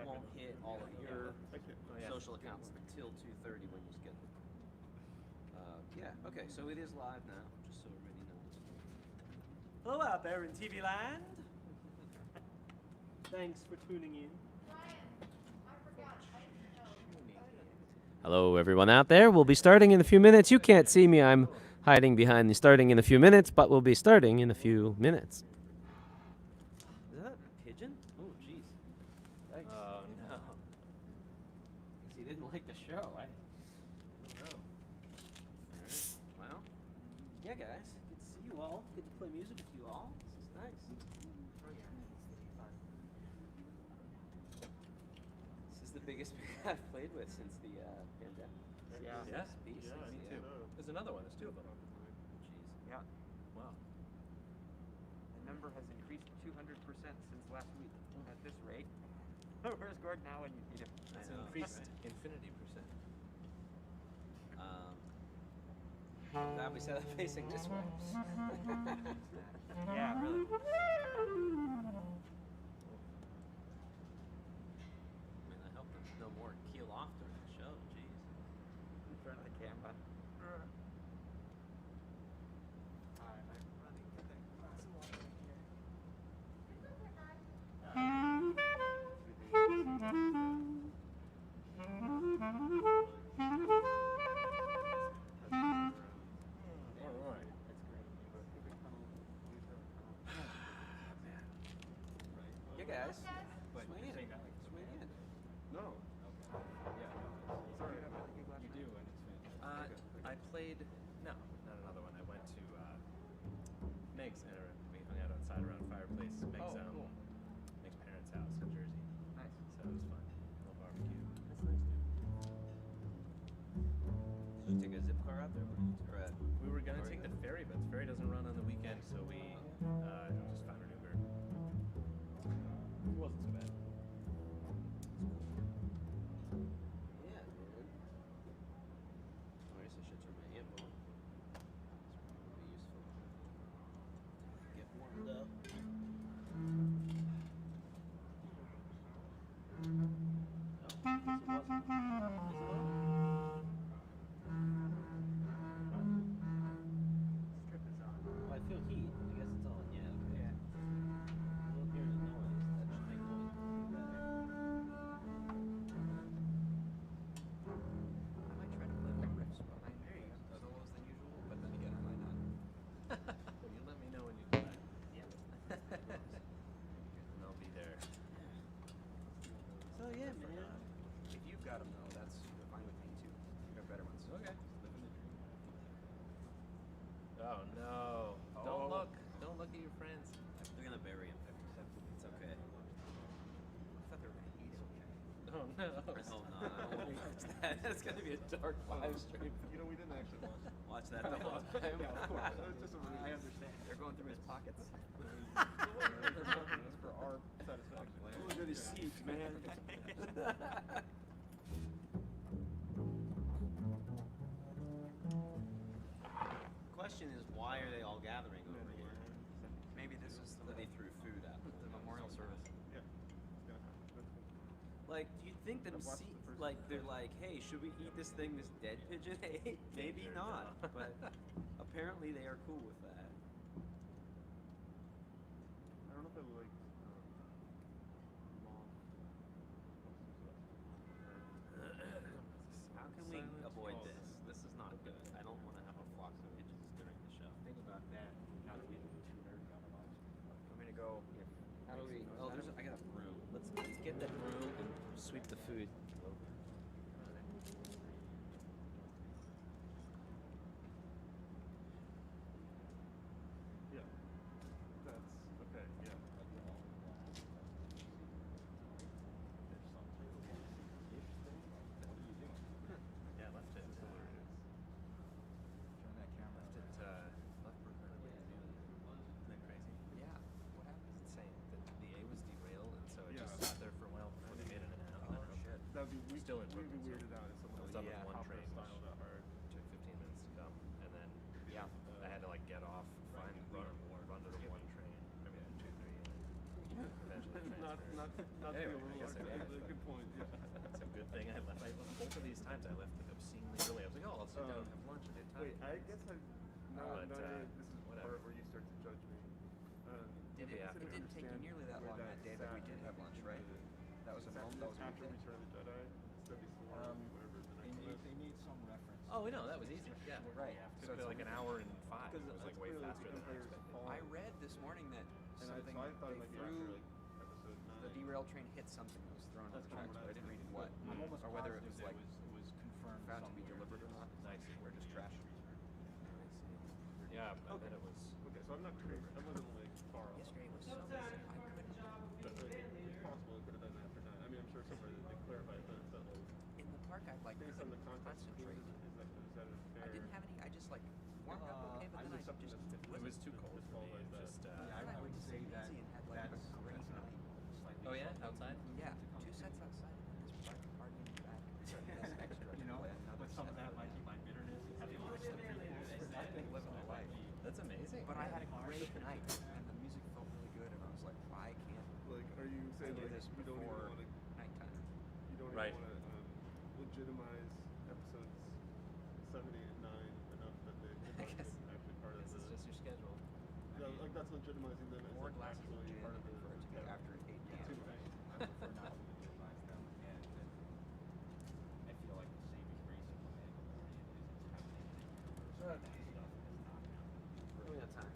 won't hit all of your social accounts until 2:30 when you schedule. Yeah. Okay. So it is live now, just so everybody knows. Hello out there in TV land. Thanks for tuning in. Hello, everyone out there. We'll be starting in a few minutes. You can't see me. I'm hiding behind the starting in a few minutes, but we'll be starting in a few minutes. Is that a pigeon? Oh, jeez. Thanks. Oh, no. He didn't like the show. I don't know. All right. Well, yeah, guys. Good to see you all. Good to play music with you all. This is nice. This is the biggest I've played with since the pandemic. Yeah. Yeah? Me too. There's another one. There's two of them. Jeez. Yeah. Wow. The number has increased 200% since last week. At this rate, where's Gordon now when you need him? It's know, increased right? infinity percent. Glad we set it facing this way. Yeah, really. I mean, I hope there's no more keel off during the show. Jeez. In front of the camera. Yeah, guys. Swing in. Swing in. No. Sorry, you do, and it's fantastic. I played, no, not another one. I went to Meg's, and we hung out outside around a fireplace. Meg's, Cool. Meg's parents' house in Jersey. Nice. So it was fun. A little barbecue. That's nice, dude. Did you take a zip car out there? Or We were going to take the ferry, but the ferry doesn't run on the weekend, so we just found an Uber. It wasn't so bad. Yeah, man. Oh, I guess I should turn my amp on. This would be useful. Get warmed up. Oh, I guess it wasn't. Is it on? Strip is on. Oh, I feel heat. I guess it's on. Yeah. Okay. Yeah. I don't hear the noise. That should make noise better. I might try to play more riffs while I'm solos than usual, but then again, I might not. You let me know when you do that. Yeah. And I'll be there. So yeah, man. If you've got them though, that's fine with me too. You have better ones. Okay. Oh no! Oh. Don't look! Don't look at your friends. They're gonna bury him. It's okay. I thought they were gonna eat him. Oh no! Oh no, I don't want to watch that. That's gonna be a dark live stream. You know, we didn't actually watch Watch that the whole time. Yeah, of course. It's just a I understand. They're going through his pockets. It's for our satisfaction. Look at his seats, man. Question is, why are they all gathering over here? Maybe this is So they threw food out. the memorial service. Yeah. It's gonna happen. That's cool. Like, do you think them I've watched the first like one. they're like, hey, should we eat this thing this dead pigeon ate? Maybe not, but apparently they are cool with that. I don't know if I like long. How can we avoid this? This is not good. I don't want to have a flock of pigeons during the show. Think about that. Not to get too nerdy on the box. I'm gonna go. How do we? Oh, I got a broom. Let's get that broom and sweep the food. Yeah. That's okay. Yeah. Yeah, left it. Turn that camera. Left it. Left permanently. Isn't that crazy? Yeah. What happened? It's insane. The A was derailed, and so it Yeah. just sat there for a while before they made it in and out. Oh shit. That would be Still in we'd be Brooklyn, weirded out if someone I was like on with one hop train, style that hard. Took 15 minutes to come, and then Yeah. I had to like get off, run to the one train. I mean, 2, 3, and then eventually the train not Anyway, be a I guess little I arcade. left. Good point. Yeah. It's a good thing I left. Both of these times I left obscenely early. I was like, oh, I'll sit down and have lunch. I did time. Wait, I guess now But, this is the whatever. part where you start to judge me. It Yeah. didn't take you nearly that long that day that we did have lunch, right? That was a moment. That was a after weekday. Return of the Jedi. Instead of before, whatever the next one is. They need some reference. Oh, no, that was easy. Yeah. Right. Took me like an hour and 5. It was like way faster than I expected. I read this morning that And something I thought it they might be threw after episode 9. the derail train hit something that was thrown on the tracks, but I didn't read what, I'm almost or whether it positive was like it was confirmed found to be somewhere. deliberate or not. Nice. Or just trash. Yeah, I bet it was. Okay, so I'm not crazy. I wasn't like far off. Yesterday was so busy. I couldn't. But it's possible it could have been after 9. I mean, I'm sure somewhere they clarified, but it's that like In the park, I like based on the couldn't context of concentrate. is that a fair? I didn't have any. I just like warmed up okay, but I then was I something just that's It was too cold for me. It was just. Yeah, I would say that and had like a that's great night. slightly Oh, yeah? something Outside? Yeah, to come 2 to. sets outside and then this park party in the back. That's extra. You know, to play another but some of set. that might be my bitterness. Having watched the previous I've been living a life. That's amazing. But I had a great night, and the music felt really good, and I was like, I can't Like, are you saying do like this you don't even before want to nighttime. you don't Right. even want to legitimize episodes 7, 8, and 9 enough that they I guess. actually part of This the is just your schedule. yeah, like that's legitimizing them as 4 like, glasses of actually gin part of the for it to be after 8 p.m. too, right? I prefer not to legitimize them, and I feel like the saving grace of the Mandalorian is it's happening. So that stuff is not happening. What do we got time?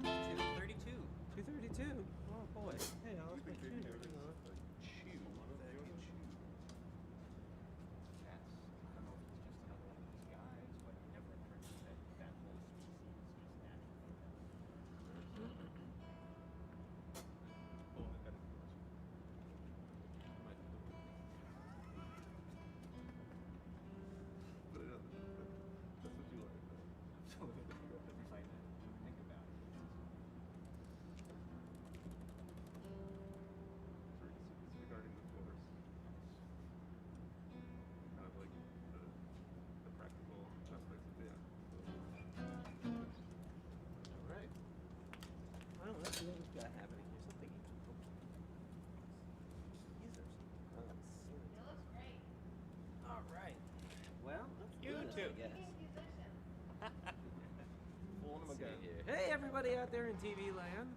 2:32. 2:32. Oh boy. Hey, I you was think maybe there is like Chew. one of That those? can chew. That's, I don't know if it's just another one of these guys, but it never occurred to me that that whole species is naturally. Oh, I got it. Might be the one. But that's what you like. So if I think about it, It's regarding the force. Kind of like the practical aspects of All right. Well, let's see what we've got happening here. Something. Users. Oh, let's see. It looks great. All right. Well, let's do You this, too. I guess. Pulling them See again. here. Hey, everybody out there in TV land.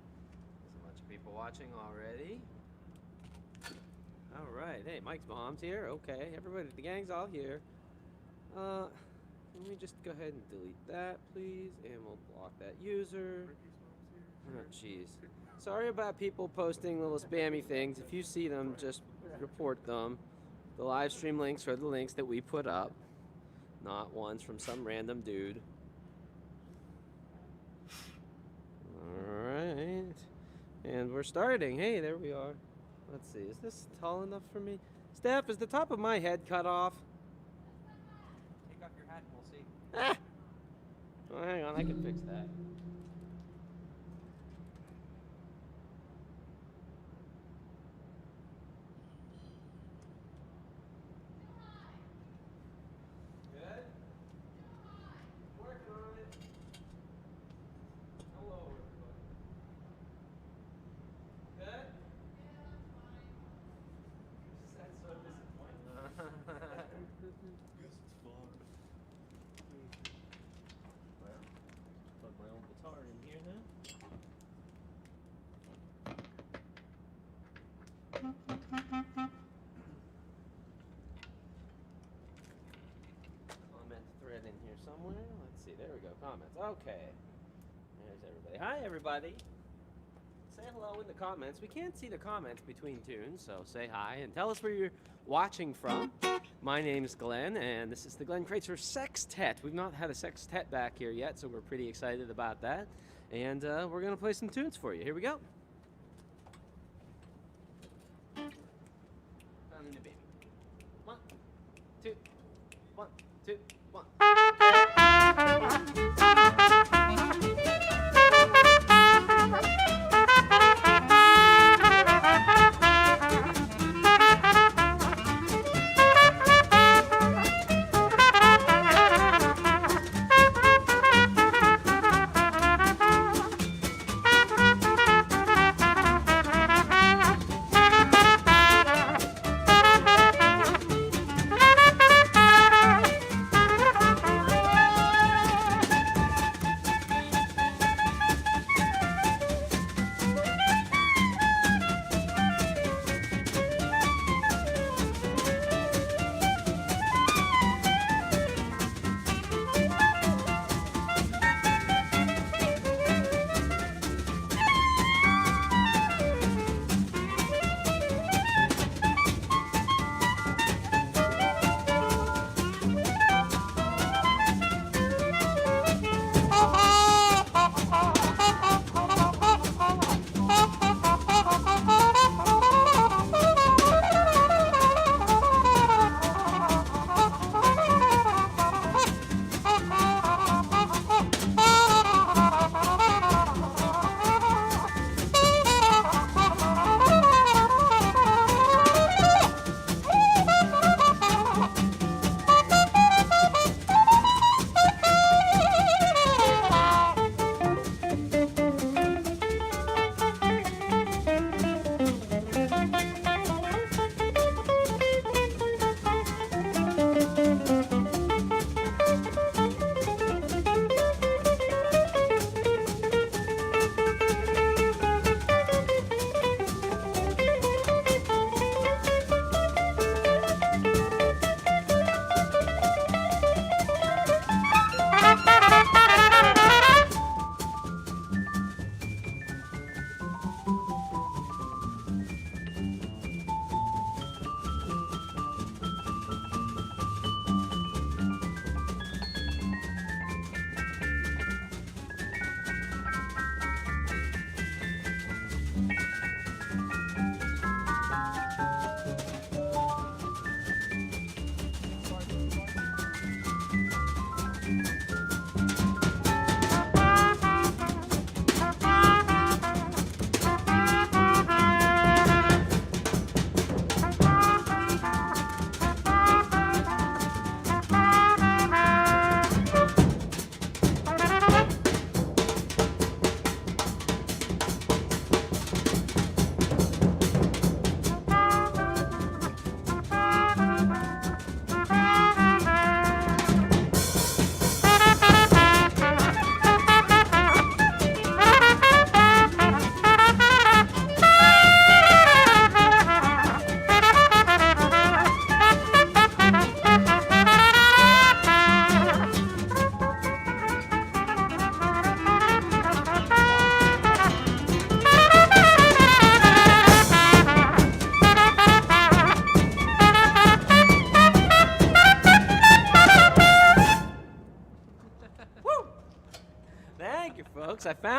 There's a bunch of people watching already. All right. Hey, Mike's mom's here. Okay, everybody, the gang's all here. Let me just go ahead and delete that, please, and we'll block that user. Oh, jeez. Sorry about people posting little spammy things. If you see them, just report them. The live stream links are the links that we put up, not ones from some random dude. Alright. And we're starting. Hey, there we are. Let's see. Is this tall enough for me? Steph, is the top of my head cut off? Take off your hat and we'll see. Ah! Oh, hang on. I can fix that. Good? Working on it. Hello, everybody. Good? That's so disappointing. Guess it's fun. Well, plug my own guitar in here now. Comment thread in here somewhere. Let's see. There we go. Comments. Okay. There's everybody. Hi, everybody. Say hello in the comments. We can't see the comments between tunes, so say hi and tell us where you're watching from. My name's Glenn, and this is the Glenn Crytzer Sextet. We've not had a sextet back here yet, so we're pretty excited about that. And we're going to play some tunes for you. Here we go. Found a new baby. 1, 2, 1, 2, 1.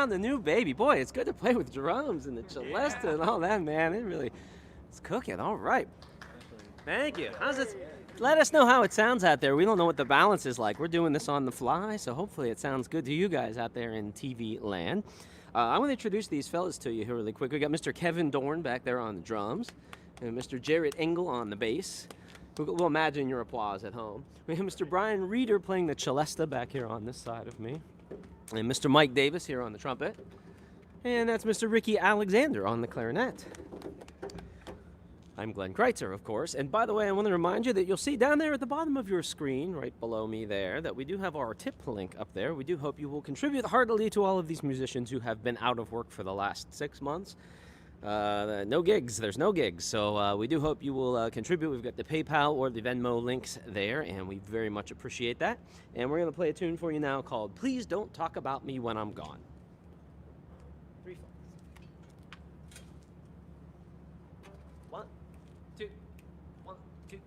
found the new baby. Boy, it's good to play with drums and the celesta and all that, man. It's cooking. All right. Thank you. How's it? Let us know how it sounds out there. We don't know what the balance is like. We're doing this on the fly, so hopefully it sounds good to you guys out there in TV land. I want to introduce these fellas to you here really quick. We got Mr. Kevin Dorn back there on the drums, and Mr. Jarrett Engel on the bass. We'll imagine your applause at home. We have Mr. Brian Reeder playing the celesta back here on this side of me, and Mr. Mike Davis here on the trumpet, and that's Mr. Ricky Alexander on the clarinet. I'm Glenn Crytzer, of course, and by the way, I want to remind you that you'll see down there at the bottom of your screen, right below me there, that we do have our tip link up there. We do hope you will contribute heartily to all of these musicians who have been out of work for the last 6 months. No gigs, there's no gigs, so we do hope you will contribute. We've got the PayPal or the Venmo links there, and we very much appreciate that. And we're going to play a tune for you now called Please Don't Talk About Me When I'm Gone. 3 folds. 1, 2, 1, 2,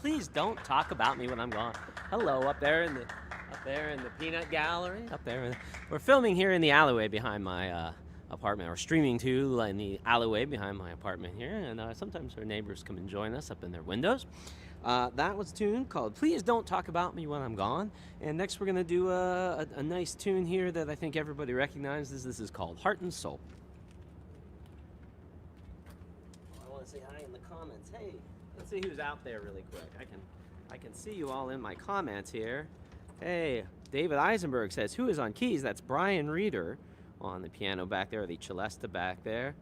'Please don't talk about me when I'm gone. Hello up there in the there in the peanut gallery up there. We're filming here in the alleyway behind my apartment, or streaming to in the alleyway behind my apartment here, and sometimes our neighbors come and join us up in their windows. That was a tune called Please Don't Talk About Me When I'm Gone, and next we're going to do a nice tune here that I think everybody recognizes. This is called Heart and Soul. I want to say hi in the comments. Hey, let's see who's out there really quick. I can see you all in my comments here. Hey, David Eisenberg says, who is on keys? That's Brian Reeder on the piano back there, or the celesta back there.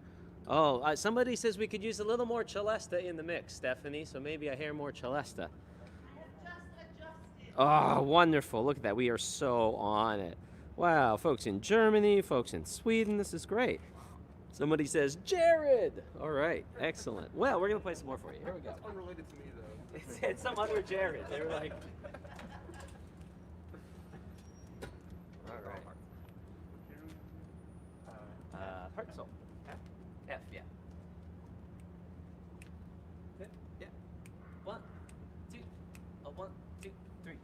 Oh, somebody says we could use a little more celesta in the mix, Stephanie, so maybe I hear more celesta. I have just adjusted. Oh, wonderful. Look at that. We are so on it. Wow, folks in Germany, folks in Sweden, this is great. Somebody says, Jared! All right, excellent. Well, we're going to play some more for you. Here we go. It's unrelated to me, though. It's some other Jared. They were like... All right. Heart and Soul. F, yeah. Good, yeah. 1, 2, 1, 2, 3.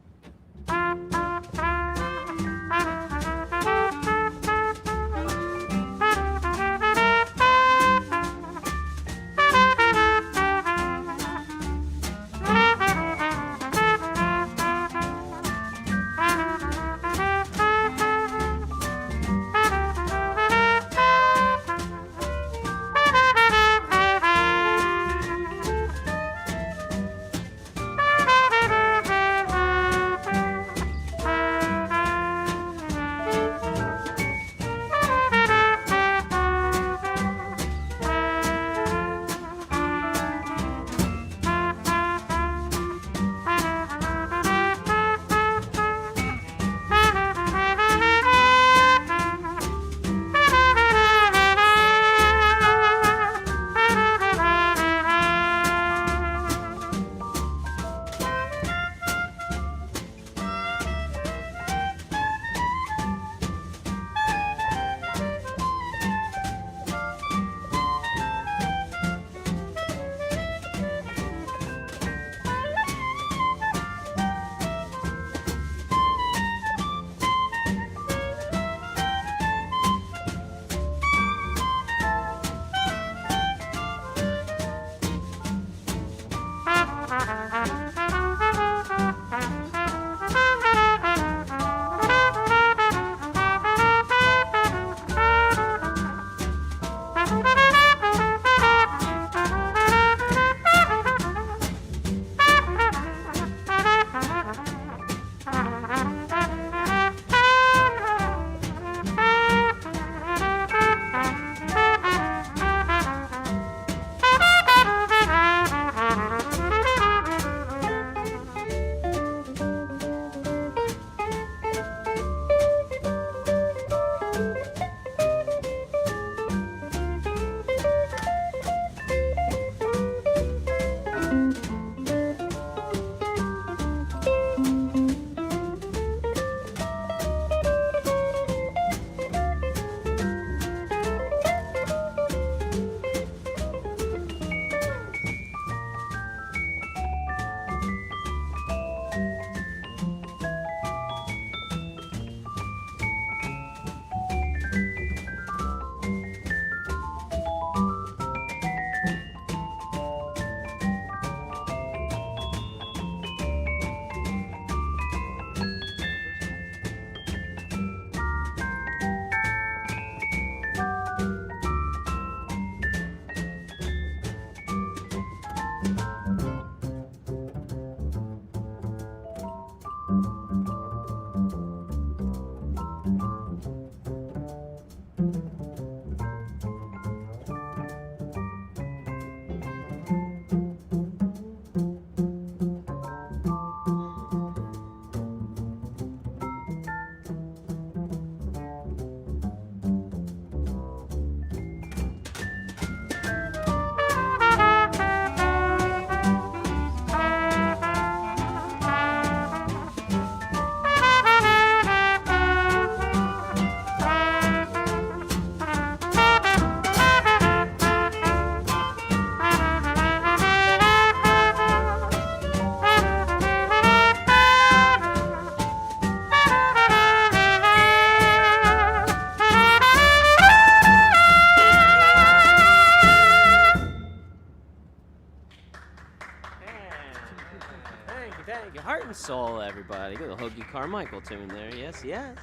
soul, everybody. Good old Hoagie Carmichael tune there. Yes, yes.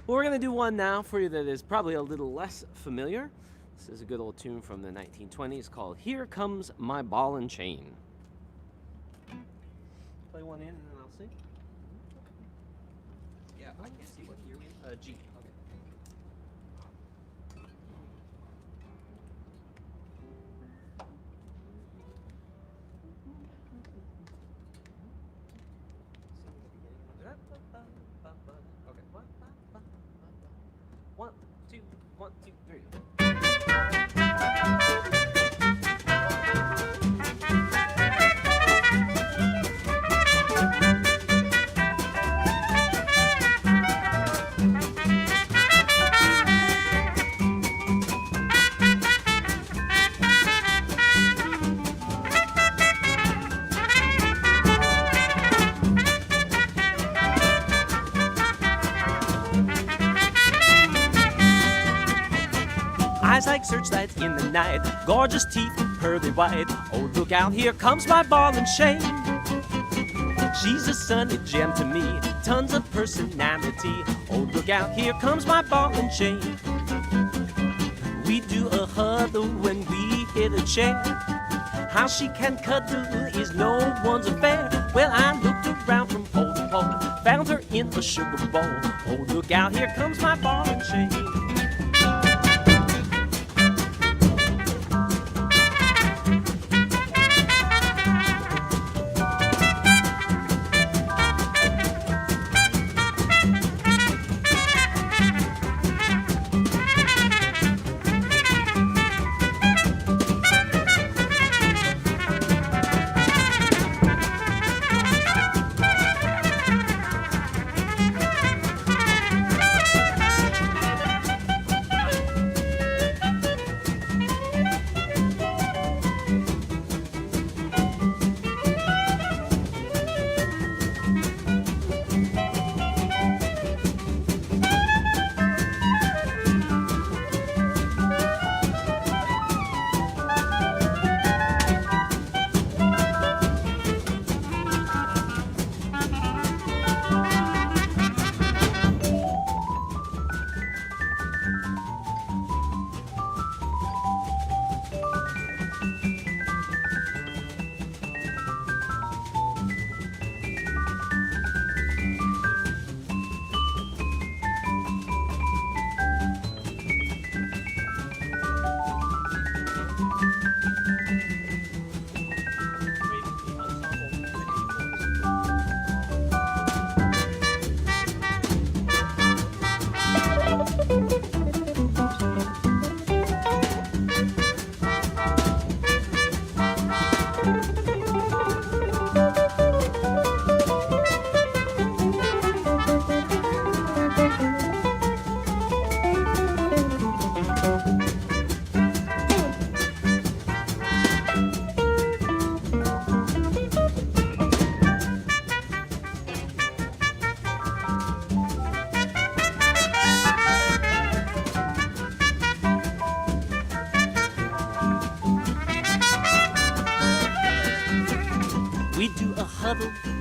Well, we're going to do one now for you that is probably a little less familiar. This is a good old tune from the 1920s called Here Comes My Ball and Chain. Play one in and then I'll sing. Yeah, I can't see what year we G. Okay. Okay. 1, 2, 3. Eyes like searchlights in the night, gorgeous teeth, pearly white. Oh, look out, here comes my ball and chain. She's a sunny gem to me, tons of personality. Oh, look out, here comes my ball and chain. We do a huddle when we hit a chair. How she can cuddle is no one's affair. Well, I looked around from pole to pole, found her in a sugar bowl. Oh, look out, here comes my ball and chain.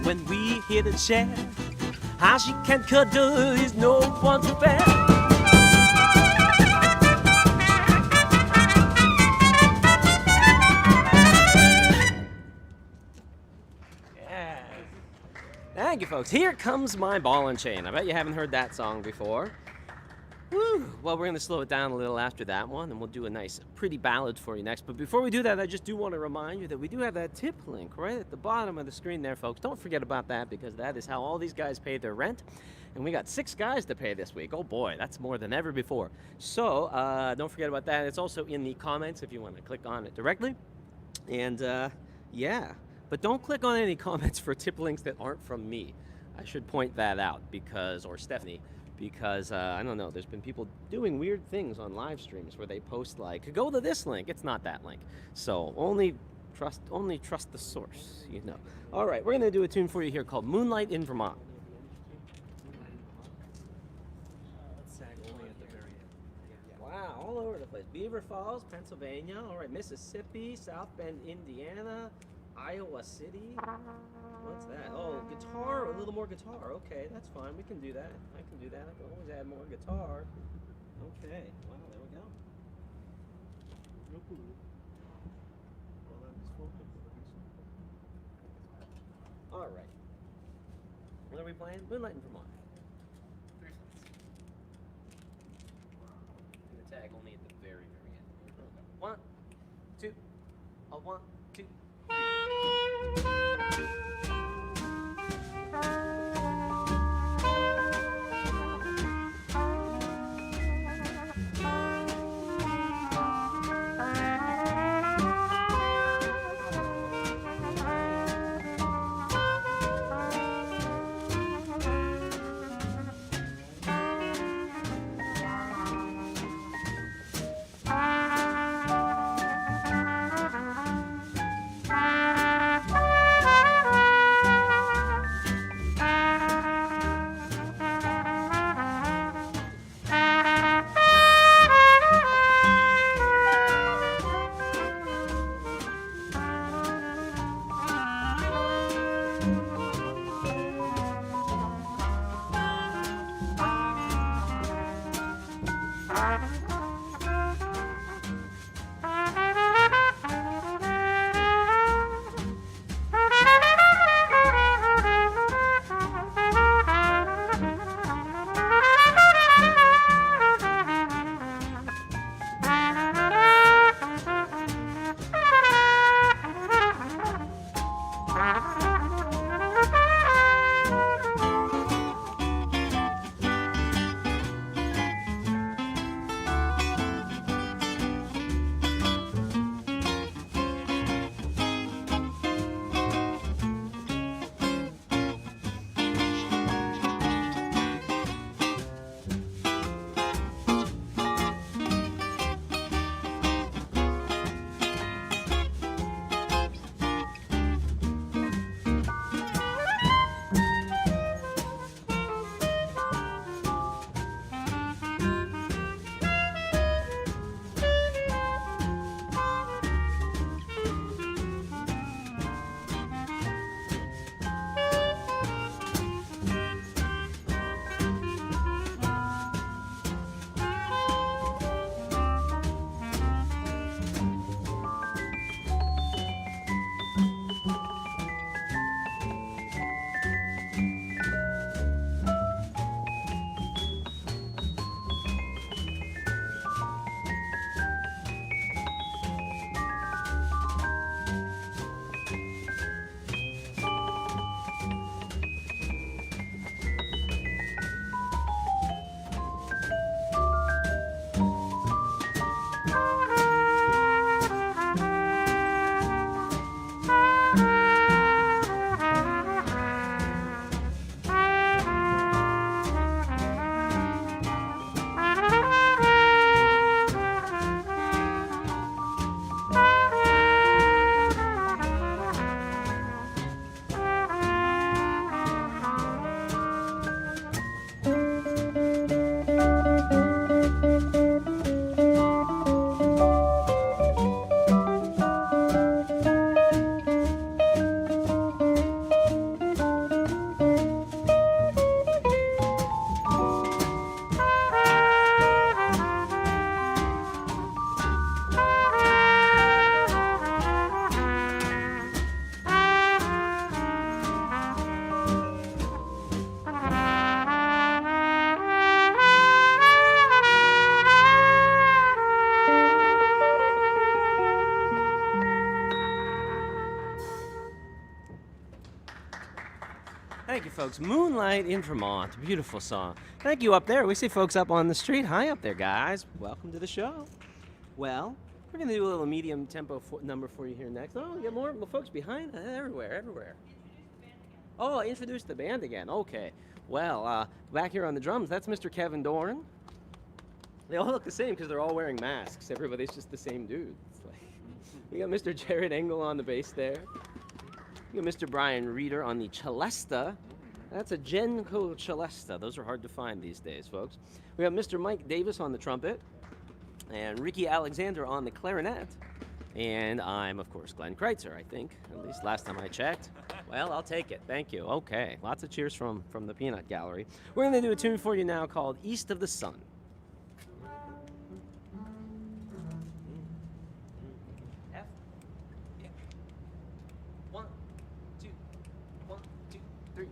When we hit a chair, how she can cuddle is no one's affair. Yeah. Thank you, folks. Here comes my ball and chain. I bet you haven't heard that song before. Woo. Well, we're going to slow it down a little after that one, and we'll do a nice, pretty ballad for you next. But before we do that, I just do want to remind you that we do have that tip link right at the bottom of the screen there, folks. Don't forget about that, because that is how all these guys pay their rent. And we got 6 guys to pay this week. Oh, boy, that's more than ever before. So don't forget about that. It's also in the comments if you want to click on it directly. And, yeah. But don't click on any comments for tip links that aren't from me. I should point that out, because, or Stephanie, because I don't know, there's been people doing weird things on live streams where they post like, go to this link. It's not that link. So only trust the source, you know. All right, we're gonna do a tune for you here called Moonlight in Vermont. Wow, all over the place. Beaver Falls, Pennsylvania. All right, Mississippi, South Bend, Indiana, Iowa City. What's that? Oh, guitar, a little more guitar. Okay, that's fine. We can do that. I can do that. I can always add more guitar. Okay. Wow, there we go. All right. What are we playing? Moonlight in Vermont. 3 flats. And the tag only at the very, very end. 1, 2, 1, 2, 3. Thank you, folks. Moonlight in Vermont. Beautiful song. Thank you up there. We see folks up on the street. Hi up there, guys. Welcome to the show. Well, we're going to do a little medium tempo number for you here next. Oh, we got more folks behind. Everywhere. Oh, introduce the band again. Okay. Well, back here on the drums, that's Mr. Kevin Doran. They all look the same because they're all wearing masks. Everybody's just the same dude. It's like, we got Mr. Jared Engel on the bass there. We got Mr. Brian Reeder on the celesta. That's a Genco celesta. Those are hard to find these days, folks. We got Mr. Mike Davis on the trumpet. And Ricky Alexander on the clarinet. And I'm, of course, Glenn Crytzer, I think. At least last time I checked. Well, I'll take it. Thank you. Okay. Lots of cheers from the peanut gallery. We're going to do a tune for you now called East of the Sun. F. Yeah. 1, 2, 1, 2, 3.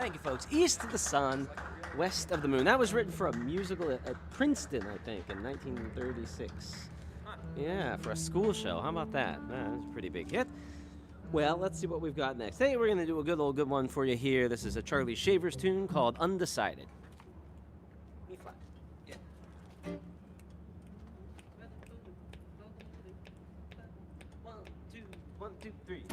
Thank you, folks. East of the Sun, West of the Moon. That was written for a musical at Princeton, I think, in 1936. Yeah, for a school show. How about that? That's a pretty big hit. Well, let's see what we've got next. Hey, we're going to do a good one for you here. This is a Charlie Shavers tune called Undecided. E flat. Yeah. 2, 3.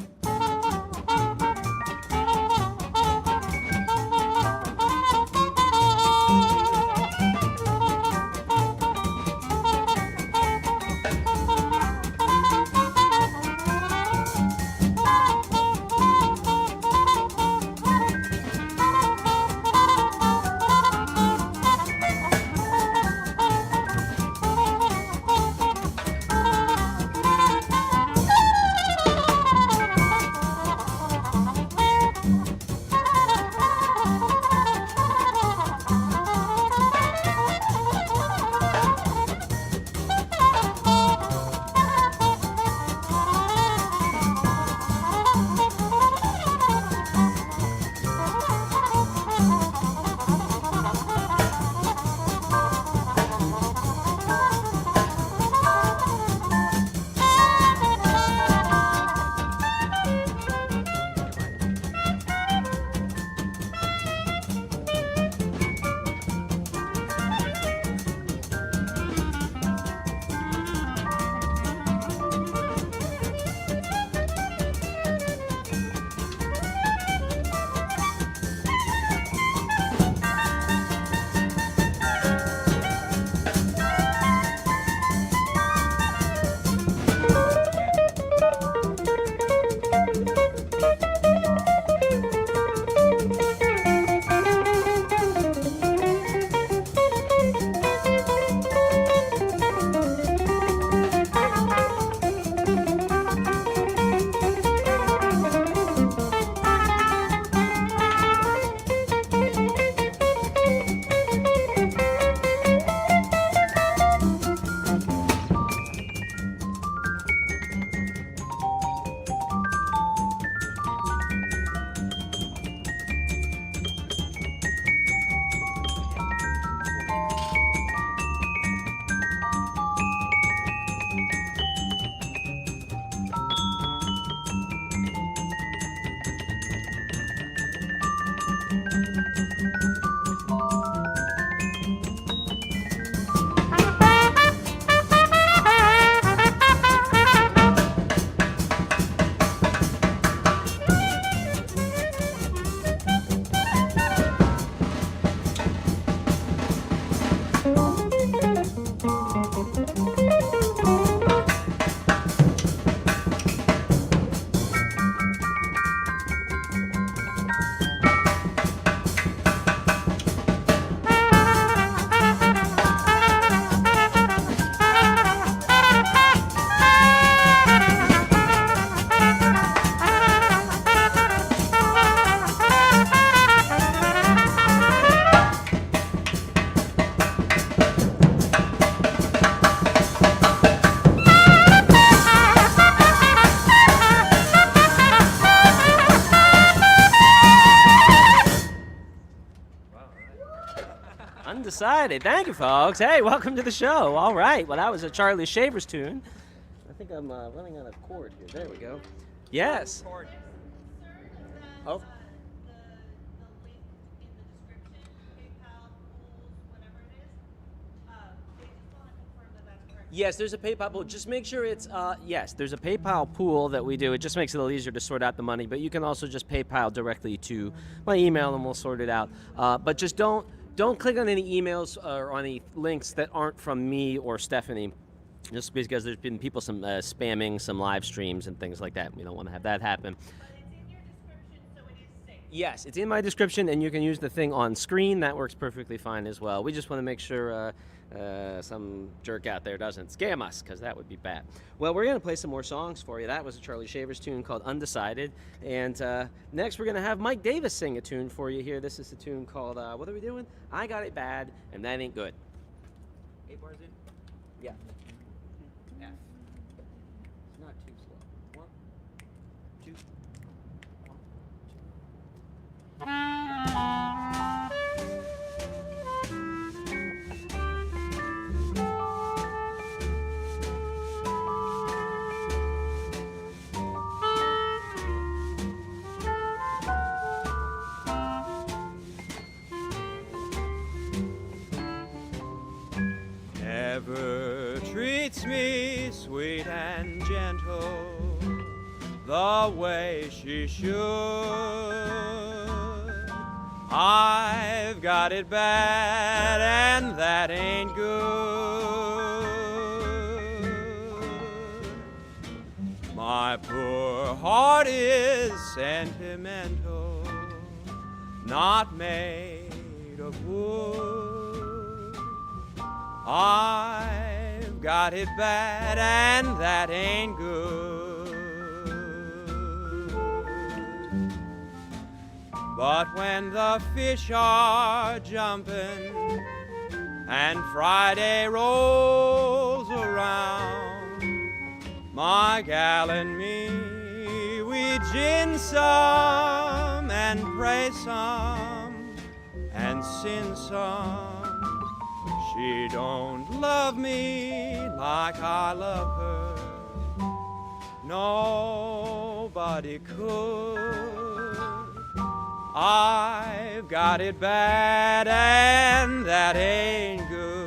Undecided. Thank you, folks. Hey, welcome to the show. All right. Well, that was a Charlie Shavers tune. I think I'm running on a cord here. There we go. Yes. Oh. The link in the description, PayPal, pools, whatever it is. They just want to confirm that that's correct. Yes, there's a PayPal pool. Just make sure it's, yes, there's a PayPal pool that we do. It just makes it a little easier to sort out the money, but you can also just PayPal directly to my email and we'll sort it out. But just don't click on any emails or on any links that aren't from me or Stephanie, just because there's been people spamming some live streams and things like that. We don't want to have that happen. But it's in your description, so it is safe. Yes, it's in my description, and you can use the thing on screen. That works perfectly fine as well. We just want to make sure some jerk out there doesn't scam us, because that would be bad. Well, we're going to play some more songs for you. That was a Charlie Shavers tune called Undecided. And next we're going to have Mike Davis sing a tune for you here. This is a tune called, what are we doing? I Got It Bad, and That Ain't Good. 8 bars in? Yeah. F. It's not too slow. 1, 2, 1. Never treats me sweet and gentle the way she should. I've got it bad and that ain't good. My poor heart is sentimental, not made of wood. I've got it bad and that ain't good. But when the fish are jumping and Friday rolls around, my gal and me, we gin some and pray some and sin some. She don't love me like I love her. Nobody could. I've got it bad and that ain't good.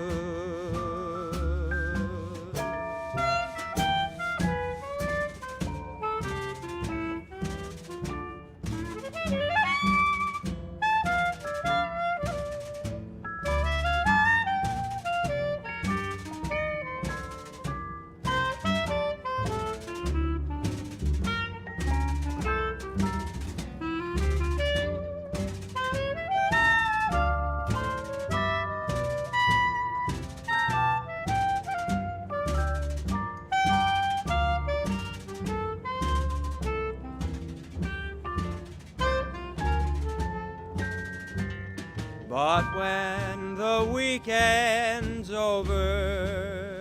But when the weekend's over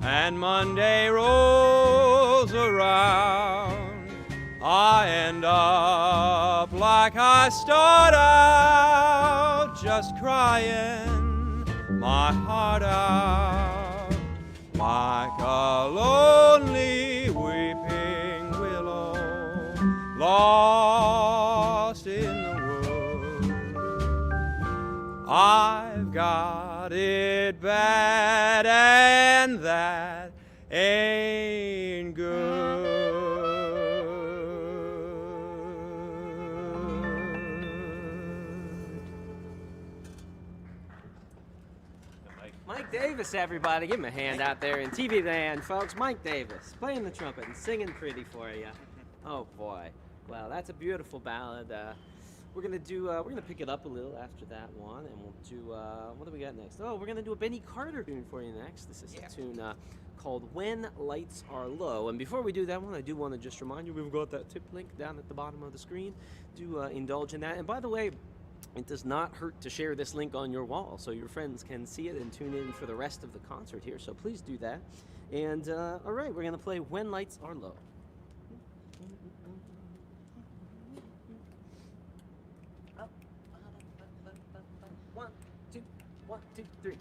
and Monday rolls around, I end up like I start out, just crying my heart out, like a lonely weeping willow lost in the woods. I've got it bad and that ain't good. Mike Davis, everybody. Give him a hand out there in TV land, folks. Mike Davis, playing the trumpet and singing pretty for you. Oh, boy. Well, that's a beautiful ballad. We're gonna pick it up a little after that one, and we'll do, what do we got next? Oh, we're gonna do a Benny Carter tune for you next. This is a tune called When Lights Are Low. And before we do that one, I do want to just remind you, we've got that tip link down at the bottom of the screen. Do indulge in that. And by the way, it does not hurt to share this link on your wall so your friends can see it and tune in for the rest of the concert here. So please do that. And all right, we're gonna play When Lights Are Low. 1, 2, 3.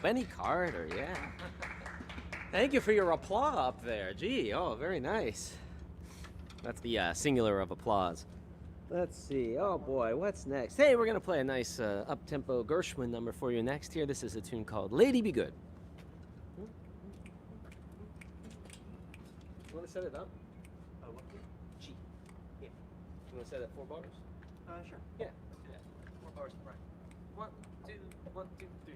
Benny Carter, yeah. Thank you for your applause up there. Gee, oh, very nice. That's the singular of applause. Let's see. Oh boy, what's next? Hey, we're gonna play a nice up-tempo Gershwin number for you next. Here, this is a tune called "Lady Be Good." You want to set it up? What key? G. Yeah. You want to set it 4 bars? Sure. Yeah. Let's do that. 4 bars, right? 1, 2, 1, 2, 3.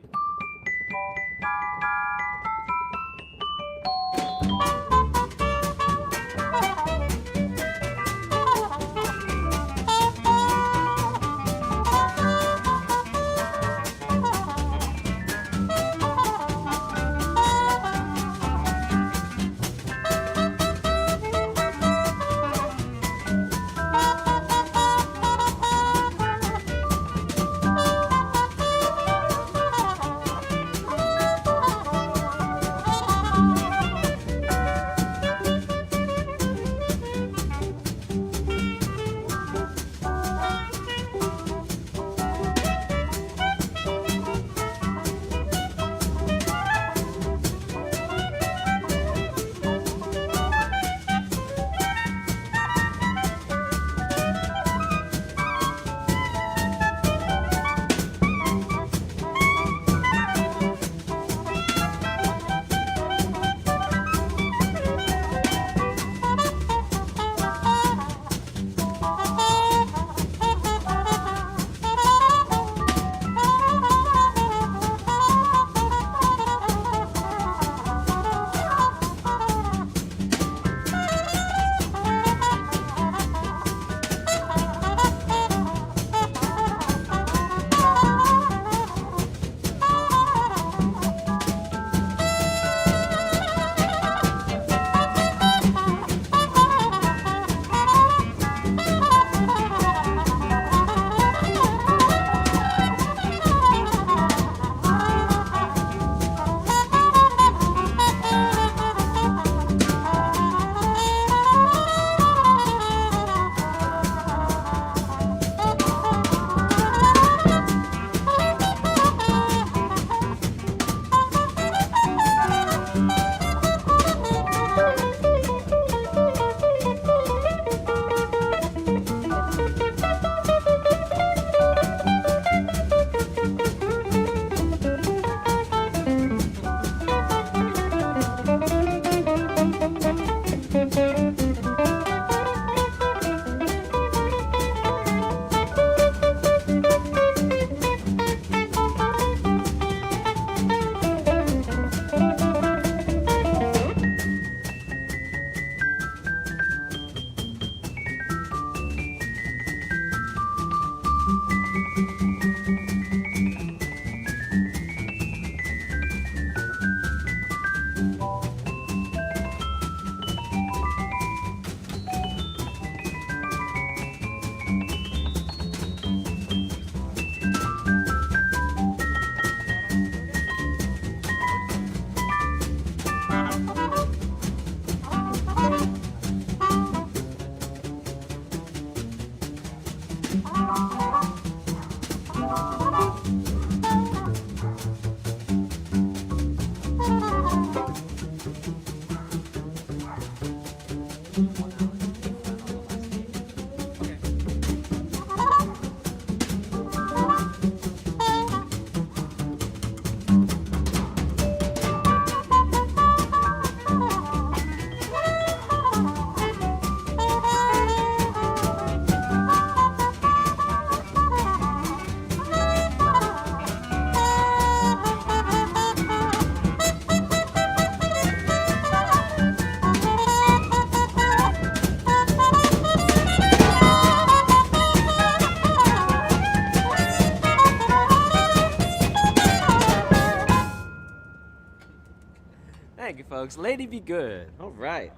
Thank you, folks. Lady Be Good. All right.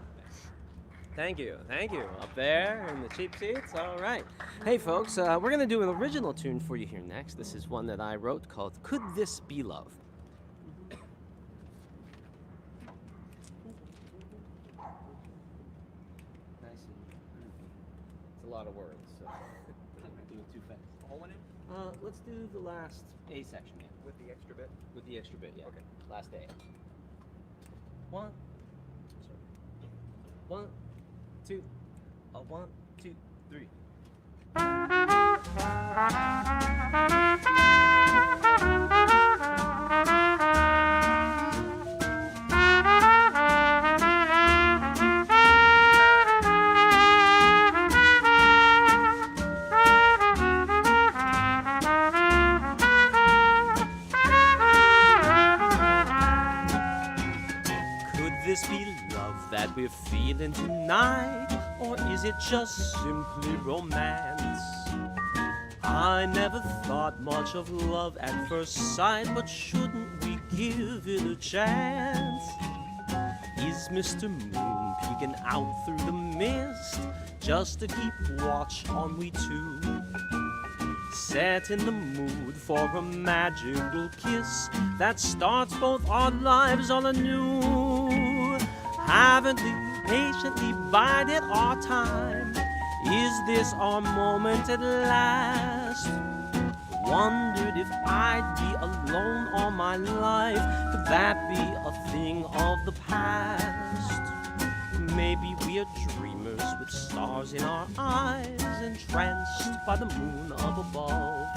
Thank you. Thank you. Up there in the cheap seats. All right. Hey, folks, we're going to do an original tune for you here next. This is one that I wrote called Could This Be Love? Nice and groovy. It's a lot of words, so I'm do it too fast. The whole one in? Let's do the last A section, yeah. With the extra bit? With the extra bit, yeah. Okay. Last day. 1, 2, 1, 2, 3. Could this be love that we're feeling tonight? Or is it just simply romance? I never thought much of love at first sight, but shouldn't we give it a chance? Is Mr. Moon peeking out through the mist just to keep watch on we two? Set in the mood for a magical kiss that starts both our lives all anew. Haven't we patiently bided our time? Is this our moment at last? Wondered if I'd be alone all my life. Could that be a thing of the past? Maybe we're dreamers with stars in our eyes, entranced by the moon up above.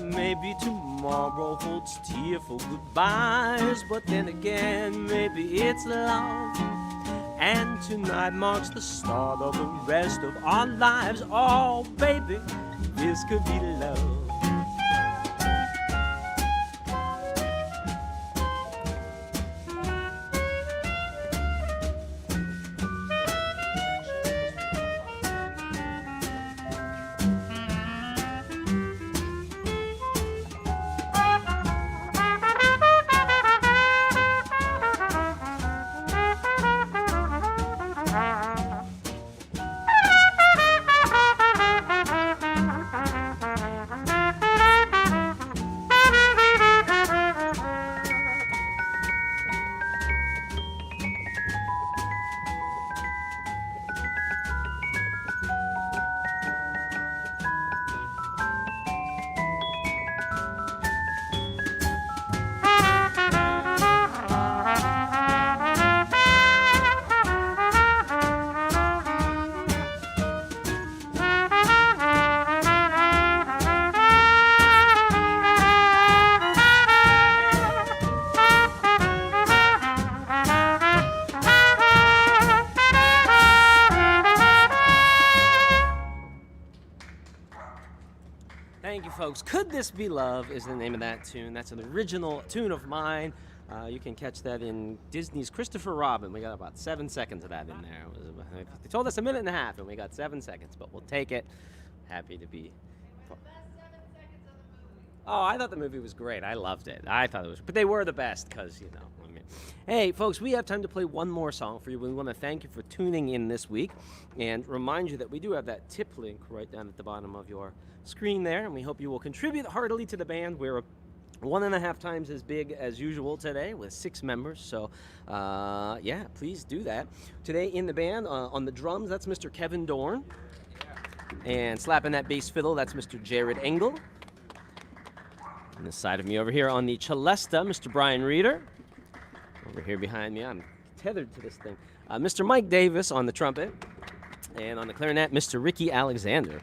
Maybe tomorrow holds tearful goodbyes, but then again, maybe it's love. And tonight marks the start of the rest of our lives. Oh, baby, this could be love. Thank you, folks. Could This Be Love is the name of that tune. That's an original tune of mine. You can catch that in Disney's Christopher Robin. We got about 7 seconds of that in there. They told us a minute and a half, and we got 7 seconds, but we'll take it. Happy to be. The best 7 seconds of the movie. Oh, I thought the movie was great. I loved it. I thought it was, but they were the best because, you know. I mean, hey, folks, we have time to play one more song for you. We want to thank you for tuning in this week and remind you that we do have that tip link right down at the bottom of your screen there, and we hope you will contribute heartily to the band. We're 1.5 times as big as usual today with 6 members, so yeah, please do that. Today in the band, on the drums, that's Mr. Kevin Dorn. And slapping that bass fiddle, that's Mr. Jared Engel. On the side of me over here on the celesta, Mr. Brian Reeder. Over here behind me, I'm tethered to this thing. Mr. Mike Davis on the trumpet. And on the clarinet, Mr. Ricky Alexander.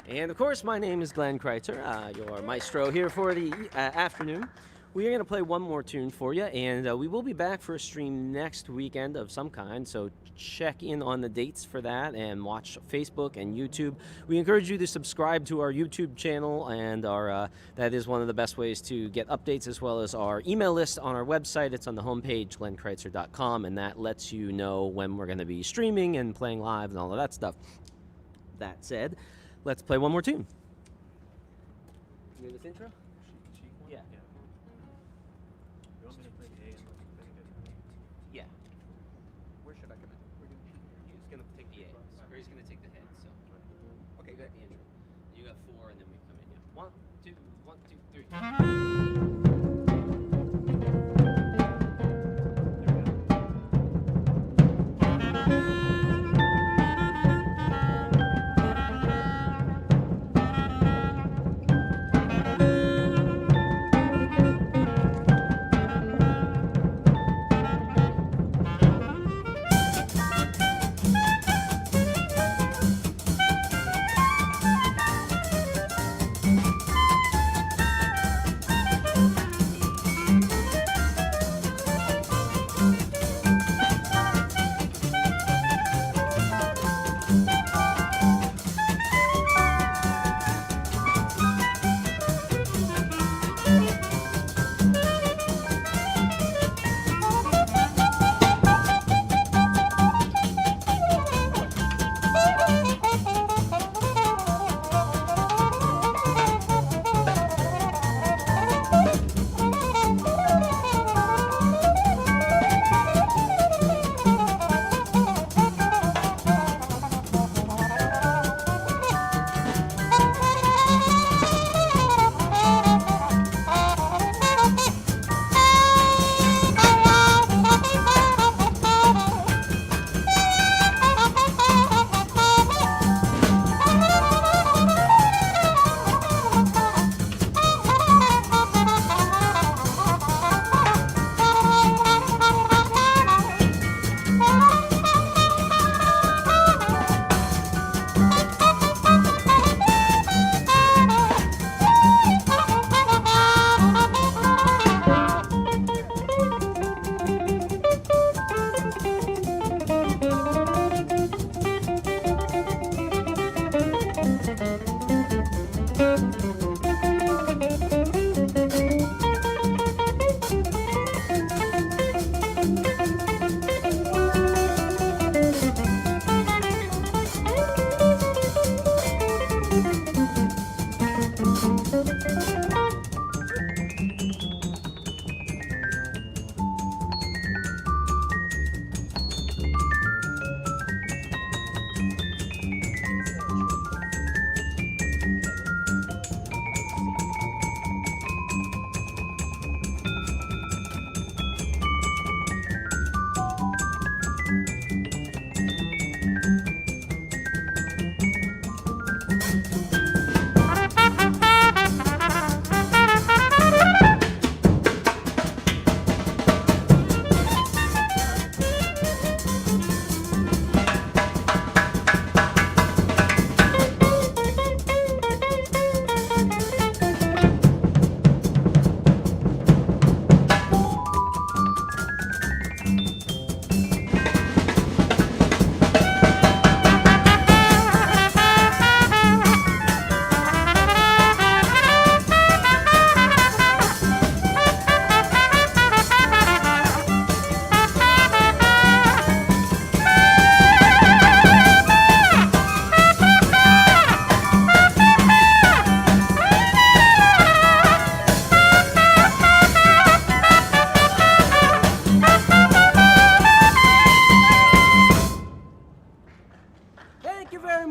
And of course, my name is Glenn Crytzer, your maestro here for the afternoon. We are going to play one more tune for you, and we will be back for a stream next weekend of some kind, so check in on the dates for that and watch Facebook and YouTube. We encourage you to subscribe to our YouTube channel, and that is one of the best ways to get updates, as well as our email list on our website. It's on the homepage, glenncrytzer.com, and that lets you know when we're going to be streaming and playing live and all of that stuff. That said, let's play one more tune. You hear this intro? Yeah. You want me to play the A and let you play the Yeah. Where should I come in? He's going to take the A, or he's going to take the head, so. Okay, You got good. the intro. You got 4, and then we come in. Yeah. 1, 2, 1, 2, 3.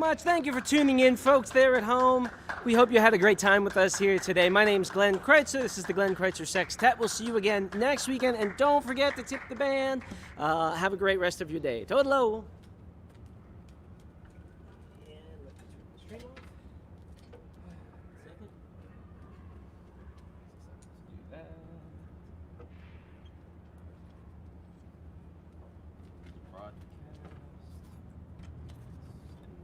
much. Thank you for tuning in, folks there at home. We hope you had a great time with us here today. My name's Glenn Crytzer. This is the Glenn Crytzer Sextet. We'll see you again next weekend. And don't forget to tip the band. Have a great rest of your day. Toodaloo. And let me turn the stream on.